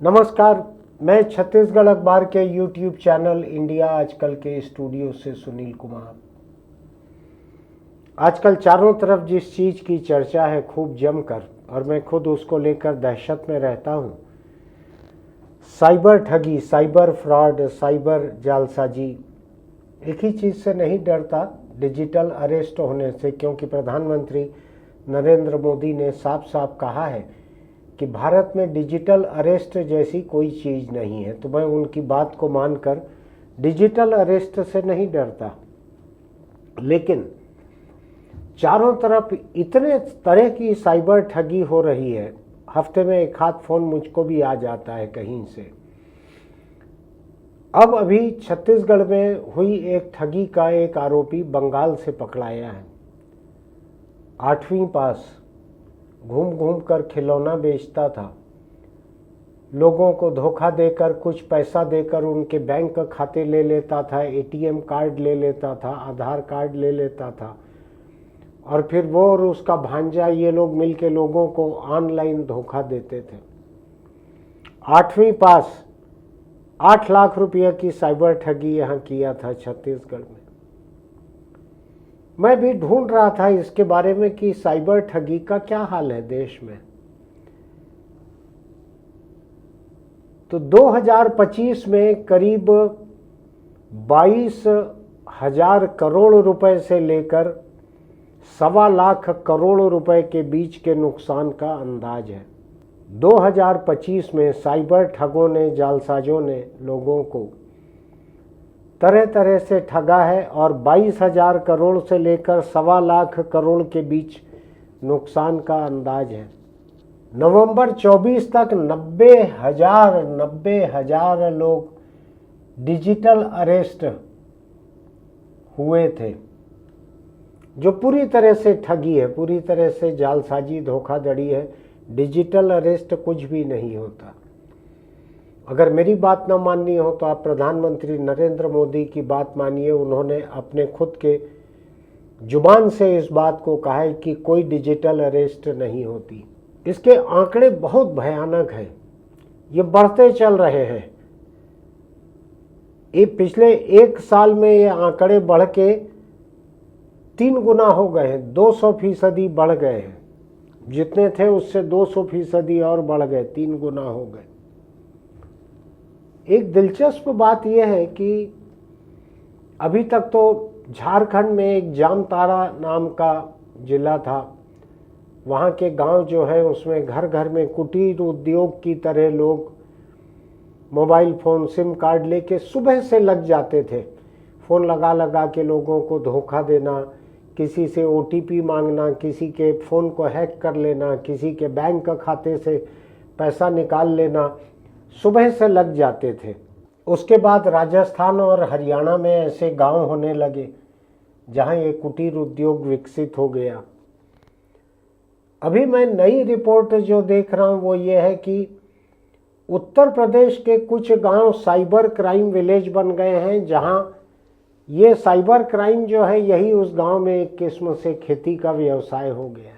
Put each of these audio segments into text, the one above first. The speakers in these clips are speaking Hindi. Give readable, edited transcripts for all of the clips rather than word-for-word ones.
नमस्कार, मैं छत्तीसगढ़ अखबार के YouTube चैनल इंडिया आजकल के स्टूडियो से सुनील कुमार। आजकल चारों तरफ जिस चीज़ की चर्चा है खूब जमकर, और मैं खुद उसको लेकर दहशत में रहता हूँ, साइबर ठगी, साइबर फ्रॉड, साइबर जालसाजी। एक ही चीज़ से नहीं डरता, डिजिटल अरेस्ट होने से, क्योंकि प्रधानमंत्री नरेंद्र मोदी ने साफ साफ कहा है कि भारत में डिजिटल अरेस्ट जैसी कोई चीज़ नहीं है। तो मैं उनकी बात को मानकर डिजिटल अरेस्ट से नहीं डरता, लेकिन चारों तरफ इतने तरह की साइबर ठगी हो रही है, हफ्ते में एक हाथ फ़ोन मुझको भी आ जाता है कहीं से। अब अभी छत्तीसगढ़ में हुई एक ठगी का एक आरोपी बंगाल से पकड़ाया है। 8वीं पास, घूम घूम कर खिलौना बेचता था, लोगों को धोखा देकर कुछ पैसा देकर उनके बैंक खाते ले लेता था, एटीएम कार्ड ले लेता था, आधार कार्ड ले लेता था, और फिर वो और उसका भांजा ये लोग मिलके लोगों को ऑनलाइन धोखा देते थे। 8वीं पास 8 लाख रुपये की साइबर ठगी यहाँ किया था छत्तीसगढ़ में। मैं भी ढूंढ रहा था इसके बारे में कि साइबर ठगी का क्या हाल है देश में। तो 2025 में करीब 22,000 करोड़ रुपए से लेकर 1.25 लाख करोड़ रुपए के बीच के नुकसान का अंदाज है। 2025 में साइबर ठगों ने, जालसाजों ने लोगों को तरह तरह से ठगा है, और 22,000 करोड़ से लेकर 1.25 लाख करोड़ के बीच नुकसान का अंदाज है। नवंबर 24 तक 90,000 लोग डिजिटल अरेस्ट हुए थे, जो पूरी तरह से ठगी है, पूरी तरह से जालसाजी, धोखाधड़ी है। डिजिटल अरेस्ट कुछ भी नहीं होता। अगर मेरी बात न माननी हो तो आप प्रधानमंत्री नरेंद्र मोदी की बात मानिए। उन्होंने अपने खुद के जुबान से इस बात को कहा है कि कोई डिजिटल अरेस्ट नहीं होती। इसके आंकड़े बहुत भयानक हैं, ये बढ़ते चल रहे हैं। ये पिछले 1 साल में ये आंकड़े बढ़ के 3 गुना हो गए हैं, 200% बढ़ गए हैं। जितने थे उससे 200% और बढ़ गए, 3 गुना हो गए। एक दिलचस्प बात यह है कि अभी तक तो झारखंड में एक जामताड़ा नाम का जिला था, वहाँ के गांव जो है उसमें घर घर में कुटीर उद्योग की तरह लोग मोबाइल फ़ोन, सिम कार्ड लेके सुबह से लग जाते थे। फ़ोन लगा लगा के लोगों को धोखा देना, किसी से ओटीपी मांगना, किसी के फ़ोन को हैक कर लेना, किसी के बैंक खाते से पैसा निकाल लेना, सुबह से लग जाते थे। उसके बाद राजस्थान और हरियाणा में ऐसे गांव होने लगे जहां ये कुटीर उद्योग विकसित हो गया। अभी मैं नई रिपोर्ट जो देख रहा हूं वो ये है कि उत्तर प्रदेश के कुछ गांव साइबर क्राइम विलेज बन गए हैं, जहां ये साइबर क्राइम जो है यही उस गांव में एक किस्म से खेती का व्यवसाय हो गया है।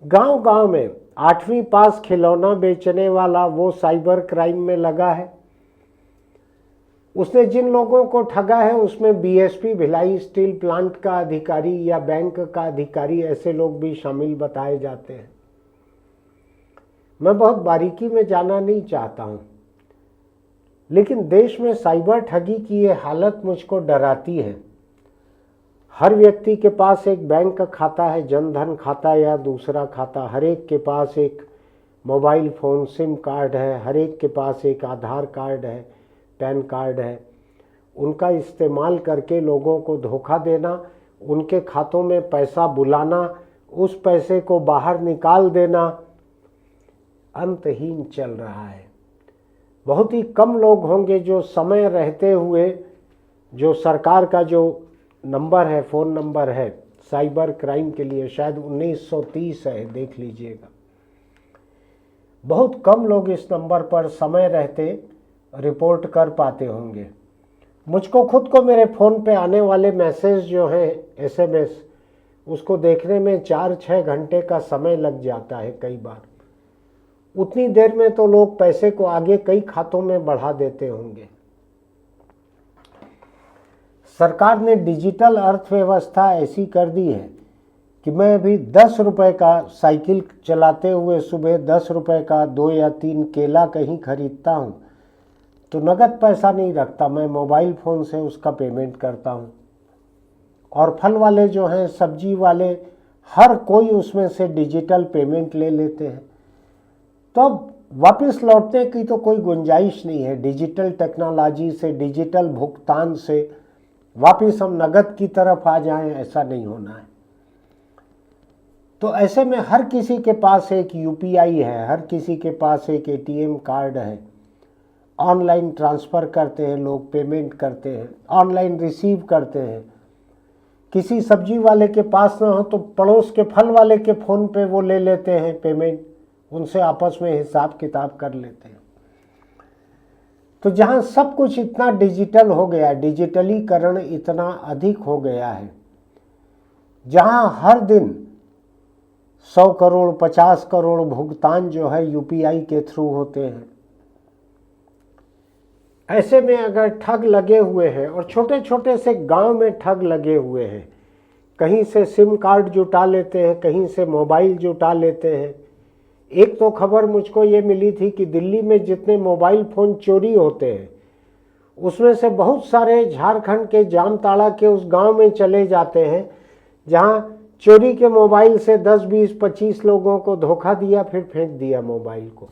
गांव गांव में 8वीं पास खिलौना बेचने वाला वो साइबर क्राइम में लगा है। उसने जिन लोगों को ठगा है उसमें बीएसपी, भिलाई स्टील प्लांट का अधिकारी या बैंक का अधिकारी, ऐसे लोग भी शामिल बताए जाते हैं। मैं बहुत बारीकी में जाना नहीं चाहता हूं, लेकिन देश में साइबर ठगी की ये हालत मुझको डराती है। हर व्यक्ति के पास एक बैंक का खाता है, जनधन खाता या दूसरा खाता। हर एक के पास एक मोबाइल फ़ोन, सिम कार्ड है। हर एक के पास एक आधार कार्ड है, पैन कार्ड है। उनका इस्तेमाल करके लोगों को धोखा देना, उनके खातों में पैसा बुलाना, उस पैसे को बाहर निकाल देना अंतहीन चल रहा है। बहुत ही कम लोग होंगे जो समय रहते हुए, जो सरकार का जो नंबर है, फ़ोन नंबर है साइबर क्राइम के लिए, शायद 1930 है, देख लीजिएगा। बहुत कम लोग इस नंबर पर समय रहते रिपोर्ट कर पाते होंगे। मुझको खुद को मेरे फ़ोन पे आने वाले मैसेज जो हैं, एसएमएस, उसको देखने में 4-6 घंटे का समय लग जाता है कई बार। उतनी देर में तो लोग पैसे को आगे कई खातों में बढ़ा देते होंगे। सरकार ने डिजिटल अर्थव्यवस्था ऐसी कर दी है कि मैं अभी 10 रुपए का साइकिल चलाते हुए सुबह 10 रुपए का 2 या 3 केला कहीं खरीदता हूँ तो नगद पैसा नहीं रखता, मैं मोबाइल फ़ोन से उसका पेमेंट करता हूँ। और फल वाले जो हैं, सब्जी वाले, हर कोई उसमें से डिजिटल पेमेंट ले लेते हैं। तो अब वापस लौटने की तो कोई गुंजाइश नहीं है। डिजिटल टेक्नोलॉजी से, डिजिटल भुगतान से वापस हम नगद की तरफ आ जाएं, ऐसा नहीं होना है। तो ऐसे में हर किसी के पास एक यूपीआई है, हर किसी के पास एक एटीएम कार्ड है। ऑनलाइन ट्रांसफ़र करते हैं लोग, पेमेंट करते हैं, ऑनलाइन रिसीव करते हैं। किसी सब्जी वाले के पास ना हो तो पड़ोस के फल वाले के फ़ोन पे वो ले लेते हैं पेमेंट, उनसे आपस में हिसाब किताब कर लेते हैं। तो जहाँ सब कुछ इतना डिजिटल हो गया है, डिजिटलीकरण इतना अधिक हो गया है, जहाँ हर दिन 100 करोड़ 50 करोड़ भुगतान जो है यूपीआई के थ्रू होते हैं। ऐसे में अगर ठग लगे हुए हैं, और छोटे छोटे से गांव में ठग लगे हुए हैं, कहीं से सिम कार्ड जुटा लेते हैं, कहीं से मोबाइल जुटा लेते हैं। एक तो खबर मुझको ये मिली थी कि दिल्ली में जितने मोबाइल फ़ोन चोरी होते हैं उसमें से बहुत सारे झारखंड के जामताड़ा के उस गांव में चले जाते हैं, जहां चोरी के मोबाइल से 10 20 25 लोगों को धोखा दिया, फिर फेंक दिया मोबाइल को।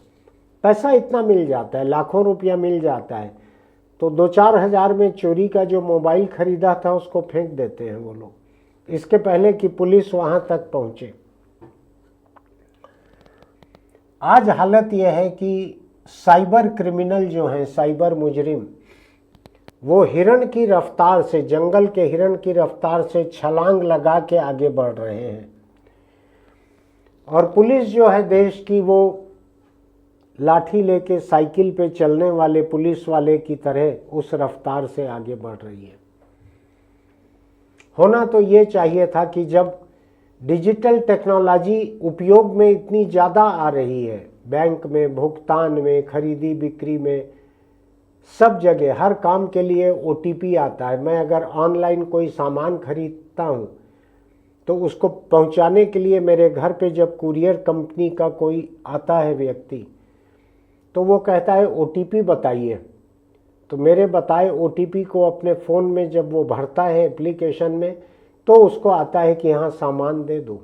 पैसा इतना मिल जाता है, लाखों रुपया मिल जाता है, तो 2-4 हज़ार में चोरी का जो मोबाइल खरीदा था उसको फेंक देते हैं वो लोग, इसके पहले कि पुलिस वहां तक पहुंचे। आज हालत यह है कि साइबर क्रिमिनल जो हैं, साइबर मुजरिम, वो हिरण की रफ्तार से, जंगल के हिरण की रफ्तार से छलांग लगा के आगे बढ़ रहे हैं। और पुलिस जो है देश की, वो लाठी लेके साइकिल पे चलने वाले पुलिस वाले की तरह उस रफ्तार से आगे बढ़ रही है। होना तो ये चाहिए था कि जब डिजिटल टेक्नोलॉजी उपयोग में इतनी ज़्यादा आ रही है, बैंक में, भुगतान में, खरीदी बिक्री में, सब जगह हर काम के लिए ओटीपी आता है। मैं अगर ऑनलाइन कोई सामान खरीदता हूँ तो उसको पहुँचाने के लिए मेरे घर पे जब कुरियर कंपनी का कोई आता है व्यक्ति, तो वो कहता है ओटीपी बताइए। तो मेरे बताए ओटीपी को अपने फ़ोन में जब वो भरता है एप्लीकेशन में, तो उसको आता है कि हाँ सामान दे दो।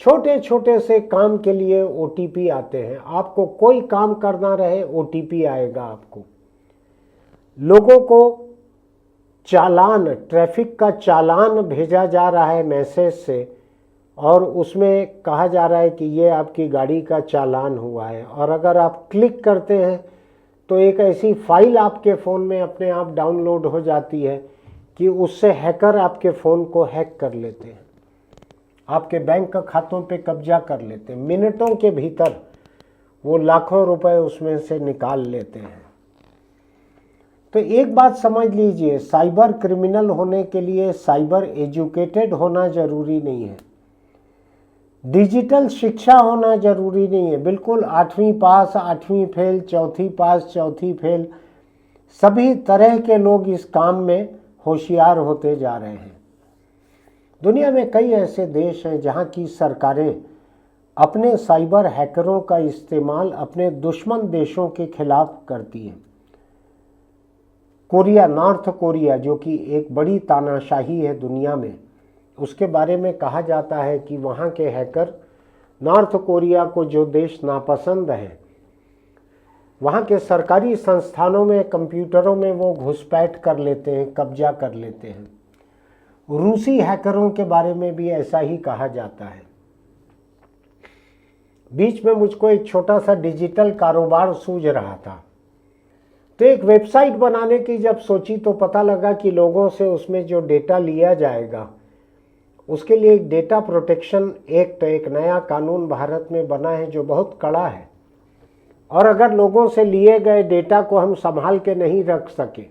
छोटे छोटे से काम के लिए ओटीपी आते हैं। आपको कोई काम करना रहे ओटीपी आएगा आपको। लोगों को चालान, ट्रैफिक का चालान भेजा जा रहा है मैसेज से, और उसमें कहा जा रहा है कि ये आपकी गाड़ी का चालान हुआ है। और अगर आप क्लिक करते हैं तो एक ऐसी फाइल आपके फ़ोन में अपने आप डाउनलोड हो जाती है कि उससे हैकर आपके फ़ोन को हैक कर लेते हैं, आपके बैंक खातों पे कब्जा कर लेते हैं। मिनटों के भीतर वो लाखों रुपए उसमें से निकाल लेते हैं। तो एक बात समझ लीजिए, साइबर क्रिमिनल होने के लिए साइबर एजुकेटेड होना ज़रूरी नहीं है, डिजिटल शिक्षा होना ज़रूरी नहीं है। बिल्कुल 8वीं पास 8वीं फेल, 4थी पास 4थी फेल, सभी तरह के लोग इस काम में होशियार होते जा रहे हैं। दुनिया में कई ऐसे देश हैं जहां की सरकारें अपने साइबर हैकरों का इस्तेमाल अपने दुश्मन देशों के खिलाफ करती हैं। कोरिया, नॉर्थ कोरिया, जो कि एक बड़ी तानाशाही है दुनिया में, उसके बारे में कहा जाता है कि वहाँ के हैकर नॉर्थ कोरिया को, जो देश नापसंद है, वहाँ के सरकारी संस्थानों में, कंप्यूटरों में वो घुसपैठ कर लेते हैं, कब्जा कर लेते हैं। रूसी हैकरों के बारे में भी ऐसा ही कहा जाता है। बीच में मुझको एक छोटा सा डिजिटल कारोबार सूझ रहा था, तो एक वेबसाइट बनाने की जब सोची तो पता लगा कि लोगों से उसमें जो डेटा लिया जाएगा उसके लिए एक डेटा प्रोटेक्शन एक्ट, एक नया कानून भारत में बना है जो बहुत कड़ा है। और अगर लोगों से लिए गए डेटा को हम संभाल के नहीं रख सके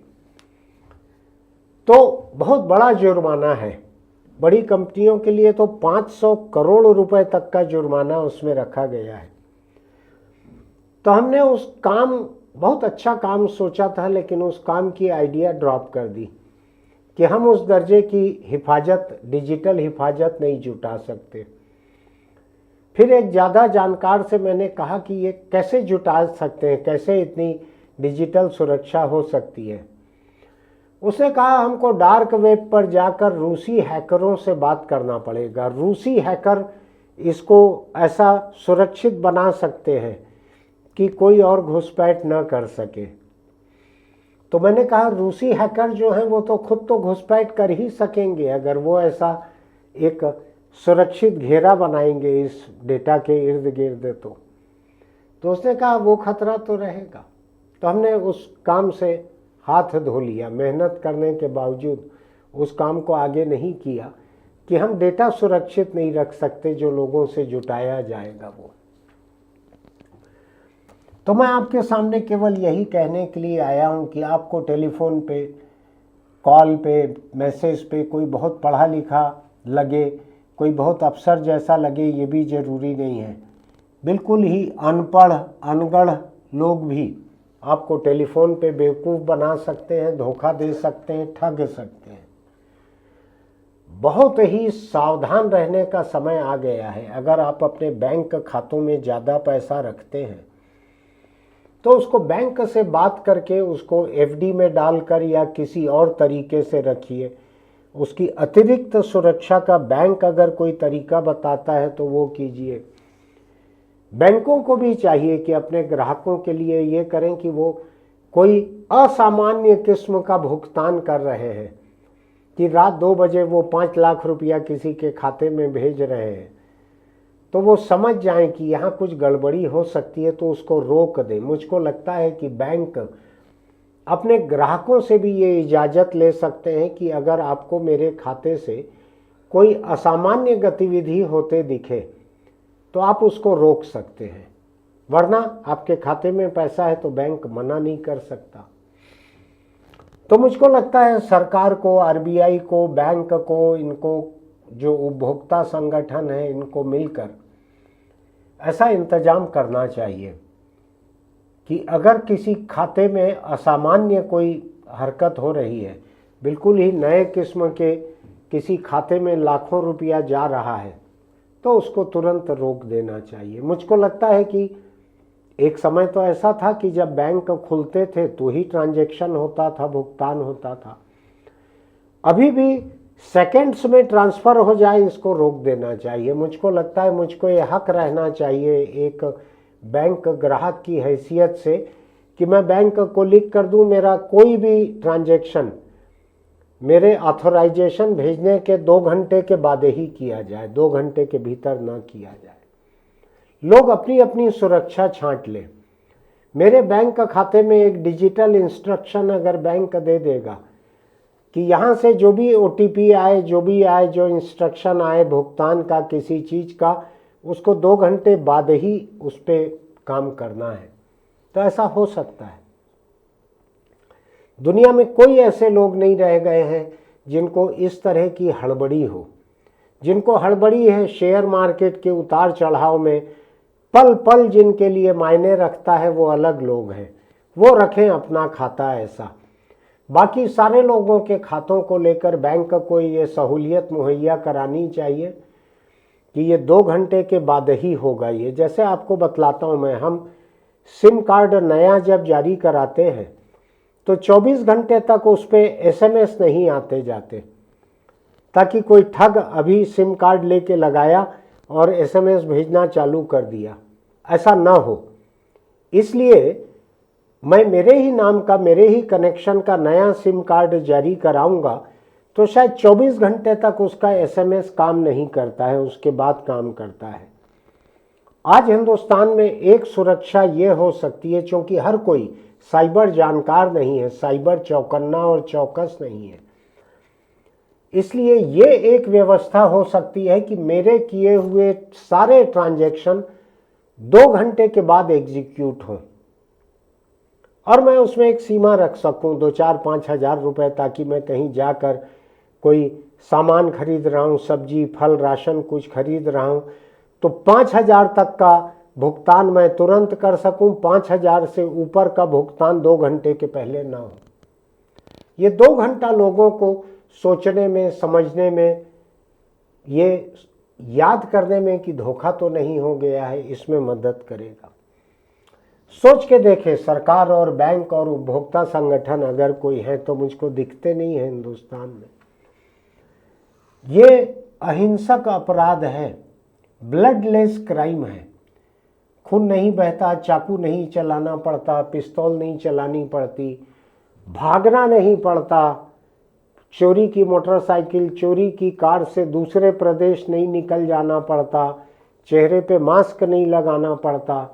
तो बहुत बड़ा जुर्माना है। बड़ी कंपनियों के लिए तो 500 करोड़ रुपए तक का जुर्माना उसमें रखा गया है। तो हमने उस काम, बहुत अच्छा काम सोचा था, लेकिन उस काम की आइडिया ड्रॉप कर दी कि हम उस दर्जे की हिफाजत, डिजिटल हिफाजत नहीं जुटा सकते। फिर एक ज़्यादा जानकार से मैंने कहा कि ये कैसे जुटा सकते हैं, कैसे इतनी डिजिटल सुरक्षा हो सकती है। उसने कहा हमको डार्क वेब पर जाकर रूसी हैकरों से बात करना पड़ेगा। रूसी हैकर इसको ऐसा सुरक्षित बना सकते हैं कि कोई और घुसपैठ न कर सके। तो मैंने कहा रूसी हैकर जो हैं वो तो खुद तो घुसपैठ कर ही सकेंगे अगर वो ऐसा एक सुरक्षित घेरा बनाएंगे इस डेटा के इर्द गिर्द। तो उसने कहा वो खतरा तो रहेगा। तो हमने उस काम से हाथ धो लिया। मेहनत करने के बावजूद उस काम को आगे नहीं किया कि हम डेटा सुरक्षित नहीं रख सकते जो लोगों से जुटाया जाएगा वो। तो मैं आपके सामने केवल यही कहने के लिए आया हूं कि आपको टेलीफोन पे, कॉल पे, मैसेज पे कोई बहुत पढ़ा लिखा लगे, कोई बहुत अफसर जैसा लगे, ये भी ज़रूरी नहीं है। बिल्कुल ही अनपढ़, अनगढ़ लोग भी आपको टेलीफोन पे बेवकूफ़ बना सकते हैं, धोखा दे सकते हैं, ठग सकते हैं। बहुत ही सावधान रहने का समय आ गया है। अगर आप अपने बैंक खातों में ज़्यादा पैसा रखते हैं तो उसको बैंक से बात करके उसको एफडी में डालकर या किसी और तरीके से रखिए। उसकी अतिरिक्त सुरक्षा का बैंक अगर कोई तरीका बताता है तो वो कीजिए। बैंकों को भी चाहिए कि अपने ग्राहकों के लिए ये करें कि वो कोई असामान्य किस्म का भुगतान कर रहे हैं कि रात 2 बजे वो 5 लाख रुपया किसी के खाते में भेज रहे हैं, तो वो समझ जाएं कि यहाँ कुछ गड़बड़ी हो सकती है, तो उसको रोक दें। मुझको लगता है कि बैंक अपने ग्राहकों से भी ये इजाज़त ले सकते हैं कि अगर आपको मेरे खाते से कोई असामान्य गतिविधि होते दिखे तो आप उसको रोक सकते हैं, वरना आपके खाते में पैसा है तो बैंक मना नहीं कर सकता। तो मुझको लगता है सरकार को, आरबीआई को, बैंक को, इनको जो उपभोक्ता संगठन है, इनको मिलकर ऐसा इंतजाम करना चाहिए कि अगर किसी खाते में असामान्य कोई हरकत हो रही है, बिल्कुल ही नए किस्म के किसी खाते में लाखों रुपया जा रहा है, तो उसको तुरंत रोक देना चाहिए। मुझको लगता है कि एक समय तो ऐसा था कि जब बैंक खुलते थे तो ही ट्रांजैक्शन होता था, भुगतान होता था। अभी भी सेकंड्स में ट्रांसफ़र हो जाए, इसको रोक देना चाहिए। मुझको लगता है मुझको ये हक रहना चाहिए एक बैंक ग्राहक की हैसियत से कि मैं बैंक को लिख कर दूं मेरा कोई भी ट्रांजैक्शन मेरे ऑथराइजेशन भेजने के 2 घंटे के बाद ही किया जाए, 2 घंटे के भीतर ना किया जाए। लोग अपनी अपनी सुरक्षा छांट लें। मेरे बैंक खाते में एक डिजिटल इंस्ट्रक्शन अगर बैंक दे देगा कि यहाँ से जो भी ओटीपी आए, जो भी आए, जो इंस्ट्रक्शन आए भुगतान का किसी चीज़ का, उसको 2 घंटे बाद ही उस पर काम करना है, तो ऐसा हो सकता है। दुनिया में कोई ऐसे लोग नहीं रह गए हैं जिनको इस तरह की हड़बड़ी हो। जिनको हड़बड़ी है शेयर मार्केट के उतार चढ़ाव में, पल पल जिनके लिए मायने रखता है, वो अलग लोग हैं, वो रखें अपना खाता ऐसा। बाकी सारे लोगों के खातों को लेकर बैंक को ये सहूलियत मुहैया करानी चाहिए कि ये 2 घंटे के बाद ही होगा। ये जैसे आपको बतलाता हूँ मैं, हम सिम कार्ड नया जब जारी कराते हैं तो 24 घंटे तक उस पर SMS नहीं आते जाते, ताकि कोई ठग अभी सिम कार्ड लेके लगाया और SMS भेजना चालू कर दिया, ऐसा ना हो। इसलिए मैं मेरे ही नाम का, मेरे ही कनेक्शन का नया सिम कार्ड जारी कराऊंगा तो शायद 24 घंटे तक उसका SMS काम नहीं करता है, उसके बाद काम करता है। आज हिंदुस्तान में एक सुरक्षा ये हो सकती है, क्योंकि हर कोई साइबर जानकार नहीं है, साइबर चौकन्ना और चौकस नहीं है, इसलिए ये एक व्यवस्था हो सकती है कि मेरे किए हुए सारे ट्रांजैक्शन 2 घंटे के बाद एग्जीक्यूट हों और मैं उसमें एक सीमा रख सकूं 2-4-5 हज़ार रुपए, ताकि मैं कहीं जाकर कोई सामान खरीद रहा हूं, सब्जी, फल, राशन कुछ खरीद रहा हूं, तो 5,000 तक का भुगतान मैं तुरंत कर सकूं, 5,000 से ऊपर का भुगतान 2 घंटे के पहले ना हो। ये 2 घंटा लोगों को सोचने में, समझने में, ये याद करने में कि धोखा तो नहीं हो गया है, इसमें मदद करेगा। सोच के देखें, सरकार और बैंक और उपभोक्ता संगठन अगर कोई है तो मुझको दिखते नहीं है हिंदुस्तान में। ये अहिंसक अपराध है, ब्लडलेस क्राइम है। खून नहीं बहता, चाकू नहीं चलाना पड़ता, पिस्तौल नहीं चलानी पड़ती, भागना नहीं पड़ता, चोरी की मोटरसाइकिल, चोरी की कार से दूसरे प्रदेश नहीं निकल जाना पड़ता, चेहरे पे मास्क नहीं लगाना पड़ता।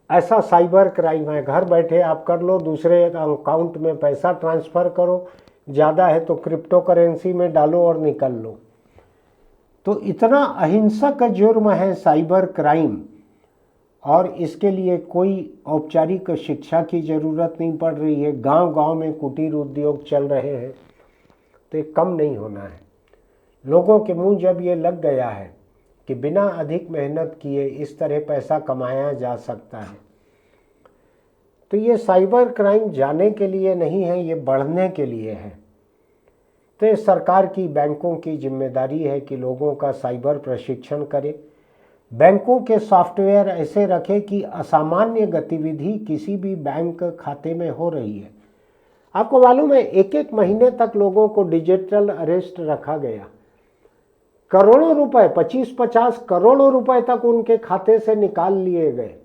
ऐसा साइबर क्राइम है। घर बैठे आप कर लो, दूसरे अकाउंट में पैसा ट्रांसफ़र करो, ज़्यादा है तो क्रिप्टो करेंसी में डालो और निकल लो। तो इतना अहिंसक जुर्म है साइबर क्राइम, और इसके लिए कोई औपचारिक शिक्षा की ज़रूरत नहीं पड़ रही है। गांव-गांव में कुटीर उद्योग चल रहे हैं, तो ये कम नहीं होना है। लोगों के मुंह जब ये लग गया है कि बिना अधिक मेहनत किए इस तरह पैसा कमाया जा सकता है, तो ये साइबर क्राइम जाने के लिए नहीं है, ये बढ़ने के लिए है। तो ये सरकार की, बैंकों की जिम्मेदारी है कि लोगों का साइबर प्रशिक्षण करें। बैंकों के सॉफ्टवेयर ऐसे रखें कि असामान्य गतिविधि किसी भी बैंक खाते में हो रही है। आपको मालूम है, 1-1 महीने तक लोगों को डिजिटल अरेस्ट रखा गया। करोड़ों रुपए, 25-50 करोड़ों रुपए तक उनके खाते से निकाल लिए गए।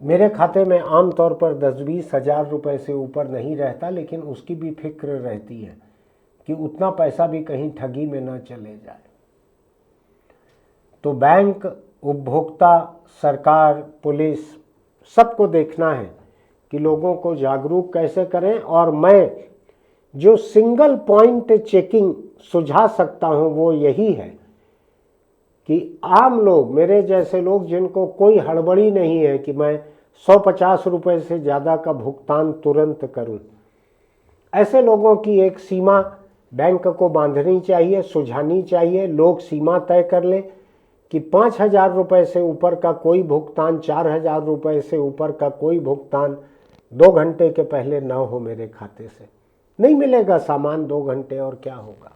मेरे खाते में आमतौर पर 10-20 हज़ार रुपए से ऊपर नहीं रहता, लेकिन उसकी भी फिक्र रहती है कि उतना पैसा भी कहीं ठगी में न चले जाए। तो बैंक, उपभोक्ता, सरकार, पुलिस, सबको देखना है कि लोगों को जागरूक कैसे करें। और मैं जो सिंगल पॉइंट चेकिंग सुझा सकता हूं वो यही है कि आम लोग, मेरे जैसे लोग जिनको कोई हड़बड़ी नहीं है कि मैं 150 रुपये से ज़्यादा का भुगतान तुरंत करूं, ऐसे लोगों की एक सीमा बैंक को बांधनी चाहिए, सुझानी चाहिए। लोग सीमा तय कर लें कि 5,000 रुपये से ऊपर का कोई भुगतान, 4,000 रुपये से ऊपर का कोई भुगतान 2 घंटे के पहले ना हो मेरे खाते से। नहीं मिलेगा सामान 2 घंटे, और क्या होगा?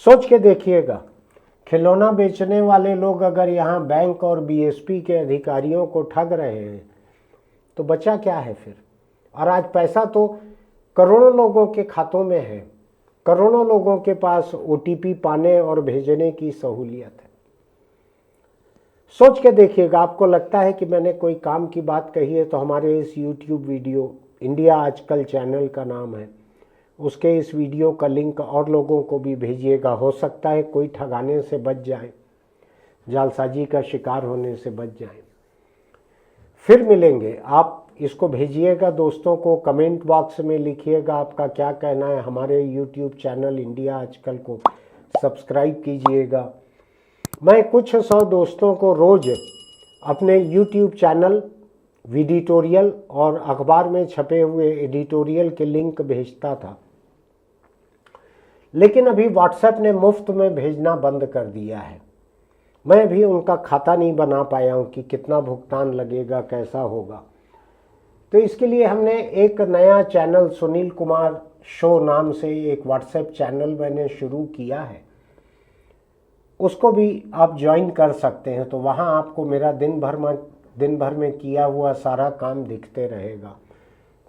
सोच के देखिएगा, खिलौना बेचने वाले लोग अगर यहाँ बैंक और बीएसपी के अधिकारियों को ठग रहे हैं तो बचा क्या है फिर? और आज पैसा तो करोड़ों लोगों के खातों में है, करोड़ों लोगों के पास ओटीपी पाने और भेजने की सहूलियत है। सोच के देखिएगा। आपको लगता है कि मैंने कोई काम की बात कही है तो हमारे इस यूट्यूब वीडियो, इंडिया आजकल चैनल का नाम है, उसके इस वीडियो का लिंक और लोगों को भी भेजिएगा। हो सकता है कोई ठगाने से बच जाए, जालसाजी का शिकार होने से बच जाए। फिर मिलेंगे। आप इसको भेजिएगा दोस्तों को, कमेंट बॉक्स में लिखिएगा आपका क्या कहना है। हमारे यूट्यूब चैनल इंडिया आजकल को सब्सक्राइब कीजिएगा। मैं कुछ 100 दोस्तों को रोज़ अपने यूट्यूब चैनल, वीडिटोरियल और अखबार में छपे हुए एडिटोरियल के लिंक भेजता था, लेकिन अभी व्हाट्सएप ने मुफ्त में भेजना बंद कर दिया है। मैं भी उनका खाता नहीं बना पाया हूँ कि कितना भुगतान लगेगा, कैसा होगा। तो इसके लिए हमने एक नया चैनल, सुनील कुमार शो नाम से एक व्हाट्सएप चैनल मैंने शुरू किया है, उसको भी आप ज्वाइन कर सकते हैं। तो वहाँ आपको मेरा दिन भर में किया हुआ सारा काम दिखते रहेगा।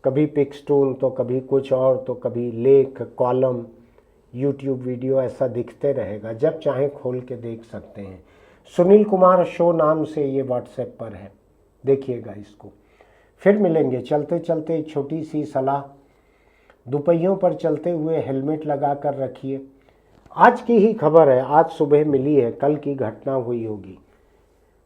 कभी पिक्सटून, तो कभी कुछ और, तो कभी लेख, कॉलम, यूट्यूब वीडियो, ऐसा दिखते रहेगा। जब चाहें खोल के देख सकते हैं। सुनील कुमार शो नाम से ये व्हाट्सएप पर है, देखिएगा इसको। फिर मिलेंगे। चलते चलते एक छोटी सी सलाह, दोपहियों पर चलते हुए हेलमेट लगा कर रखिए। आज की ही खबर है, आज सुबह मिली है, कल की घटना हुई होगी।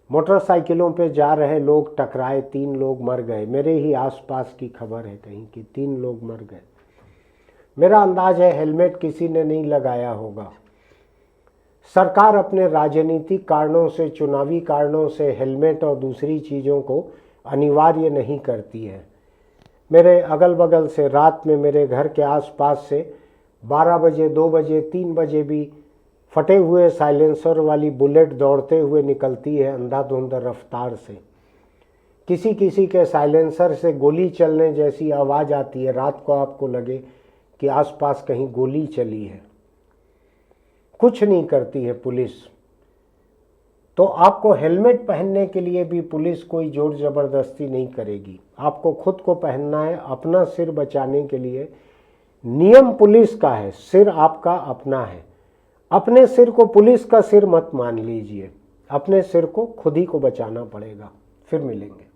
मोटरसाइकिलों पे जा रहे लोग टकराए, 3 लोग मर गए। मेरे ही आसपास की खबर है कहीं की, 3 लोग मर गए। मेरा अंदाज है हेलमेट किसी ने नहीं लगाया होगा। सरकार अपने राजनीतिक कारणों से, चुनावी कारणों से हेलमेट और दूसरी चीज़ों को अनिवार्य नहीं करती है। मेरे अगल बगल से रात में, मेरे घर के आसपास से 12 बजे, 2 बजे, 3 बजे भी फटे हुए साइलेंसर वाली बुलेट दौड़ते हुए निकलती है अंधाधुंध रफ्तार से। किसी किसी के साइलेंसर से गोली चलने जैसी आवाज़ आती है, रात को आपको लगे कि आसपास कहीं गोली चली है। कुछ नहीं करती है पुलिस। तो आपको हेलमेट पहनने के लिए भी पुलिस कोई जोर ज़बरदस्ती नहीं करेगी, आपको खुद को पहनना है अपना सिर बचाने के लिए। नियम पुलिस का है, सिर आपका अपना है। अपने सिर को पुलिस का सिर मत मान लीजिए, अपने सिर को खुद ही को बचाना पड़ेगा। फिर मिलेंगे।